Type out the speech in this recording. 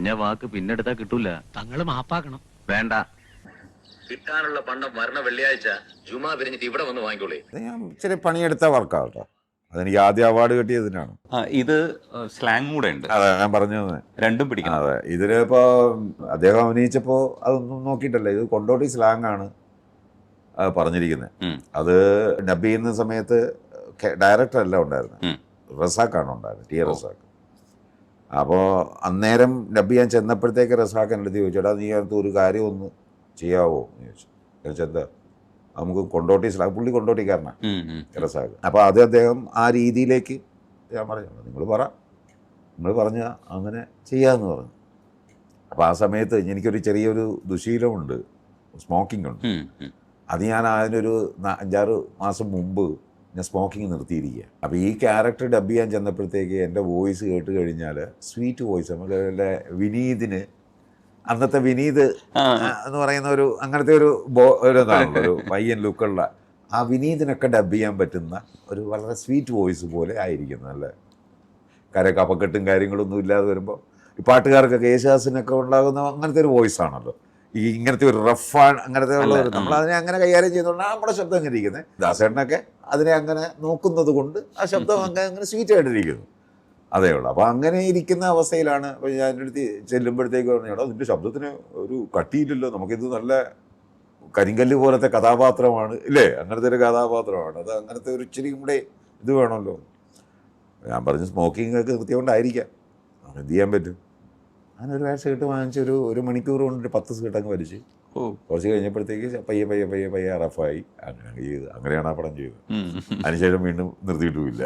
പറഞ്ഞ വാക്ക് പിന്നെടുത്താ കിട്ടൂല. തങ്ങള് മാപ്പാക്കണം. വേണ്ട, കിട്ടാനുള്ള പണ്ടം വരണ വെള്ളിയാഴ്ച ജുമാ പിരിഞ്ഞിട്ട് ഇവിടെ വന്ന് വാങ്ങിക്കോളേ. ഞാൻ ഇച്ചിരി പണിയെടുത്ത വർക്കാണ് കേട്ടോ. അതെനിക്ക് ആദ്യം അവാർഡ് കിട്ടിയതിനാണ്. ഇത് സ്ലാങ് കൂടെ ഉണ്ട്. അതെ, ഞാൻ പറഞ്ഞത് രണ്ടും പിടിക്കണം. അതെ, ഇതിലിപ്പോൾ അദ്ദേഹം അഭിനയിച്ചപ്പോൾ അതൊന്നും നോക്കിയിട്ടല്ല, ഇത് കൊണ്ടോട്ടി സ്ലാങ് ആണ് പറഞ്ഞിരിക്കുന്നത്. അത് ഡബ് ചെയ്യുന്ന സമയത്ത് ഡയറക്ടർ അല്ല ഉണ്ടായിരുന്നത്, റസാഖാണ് ഉണ്ടായിരുന്നത്, ടി റസാഖ്. അപ്പോൾ അന്നേരം ഡബ് ചെയ്യാൻ ചെന്നപ്പോഴത്തേക്ക് റസാഖ് എൻ്റെ അടുത്ത് ചോദിച്ചേട്ടാ, നീ അടുത്ത് ഒരു കാര്യം ഒന്ന് ചെയ്യാവോ എന്ന് ചോദിച്ചു. ചോദിച്ചാൽ എന്താ, നമുക്ക് കൊണ്ടോട്ടി സ്ലാങ്, പുള്ളി കൊണ്ടോട്ടിക്കാരനാണ് റസാഖ്. അപ്പോൾ അത് അദ്ദേഹം ആ രീതിയിലേക്ക് ഞാൻ പറഞ്ഞു, നിങ്ങൾ പറഞ്ഞ അങ്ങനെ ചെയ്യാമെന്ന് പറഞ്ഞു. അപ്പോൾ ആ സമയത്ത് എനിക്കൊരു ചെറിയൊരു ദുശീലമുണ്ട്, സ്മോക്കിംഗ് ഉണ്ട്. അത് ഞാൻ അതിനൊരു 5-6 മാസം മുമ്പ് ഞാൻ സ്മോക്കിംഗ് നിർത്തിയിരിക്കുക. അപ്പോൾ ഈ ക്യാരക്ടർ ഡബ് ചെയ്യാൻ ചെന്നപ്പോഴത്തേക്ക് എൻ്റെ വോയിസ് കേട്ട് കഴിഞ്ഞാൽ സ്വീറ്റ് വോയിസ്, നമുക്ക് വിനീതിന് അന്നത്തെ വിനീത് എന്ന് പറയുന്ന ഒരു അങ്ങനത്തെ ഒരു ഇതാണല്ലോ, ഒരു പയ്യൻ ലുക്കുള്ള ആ വിനീതിനൊക്കെ ഡബ് ചെയ്യാൻ പറ്റുന്ന ഒരു വളരെ സ്വീറ്റ് വോയിസ് പോലെ ആയിരിക്കും. നല്ല കപ്പക്കെട്ടും കാര്യങ്ങളൊന്നും ഇല്ലാതെ വരുമ്പോൾ ഈ പാട്ടുകാർക്കൊക്കെ യേശുദാസിനൊക്കെ ഉണ്ടാകുന്ന അങ്ങനത്തെ ഒരു വോയിസ് ആണല്ലോ. ഈ ഇങ്ങനത്തെ ഒരു റഫാണ് അങ്ങനത്തെ ഉള്ളവർ, നമ്മളതിനെ അങ്ങനെ കൈകാര്യം ചെയ്തുകൊണ്ടാണ് നമ്മുടെ ശബ്ദം അങ്ങനെ ഇരിക്കുന്നത്. ദാസേട്ടനൊക്കെ അതിനെ അങ്ങനെ നോക്കുന്നത് കൊണ്ട് ആ ശബ്ദം അങ്ങനെ സ്വീറ്റായിട്ടിരിക്കുന്നു, അതേ ഉള്ളൂ. അപ്പോൾ അങ്ങനെ ഇരിക്കുന്ന അവസ്ഥയിലാണ് അപ്പോൾ ഞാൻ എൻ്റെ അടുത്ത് ചെല്ലുമ്പോഴത്തേക്ക് പറഞ്ഞു, നിൻ്റെ ശബ്ദത്തിന് ഒരു കട്ടിയില്ലല്ലോ, നമുക്കിത് നല്ല കരിങ്കല്ല് പോലത്തെ കഥാപാത്രമാണ് ഇല്ലേ, അങ്ങനത്തെ ഒരു കഥാപാത്രമാണ്, അത് അങ്ങനത്തെ ഒരു ഇച്ചിരി കൂടെ ഇത് വേണമല്ലോ. ഞാൻ പറഞ്ഞു സ്മോക്കിംഗ് ഒക്കെ നിർത്തിയോണ്ടായിരിക്കാം, എന്ത് ചെയ്യാൻ പറ്റും. അങ്ങനൊരു സിഗരറ്റ് വാങ്ങിച്ചൊരു 1 മണിക്കൂർ കൊണ്ട് 10 സിഗരറ്റ് അങ്ങ് വലിച്ച് കുറച്ച് കഴിഞ്ഞപ്പോഴത്തേക്ക് പയ്യെ റഫായി അങ്ങനെ ചെയ്ത്, അങ്ങനെയാണ് ആ പടം ചെയ്തത്. അതിനുശേഷം വീണ്ടും നിർത്തിയിട്ടുമില്ല.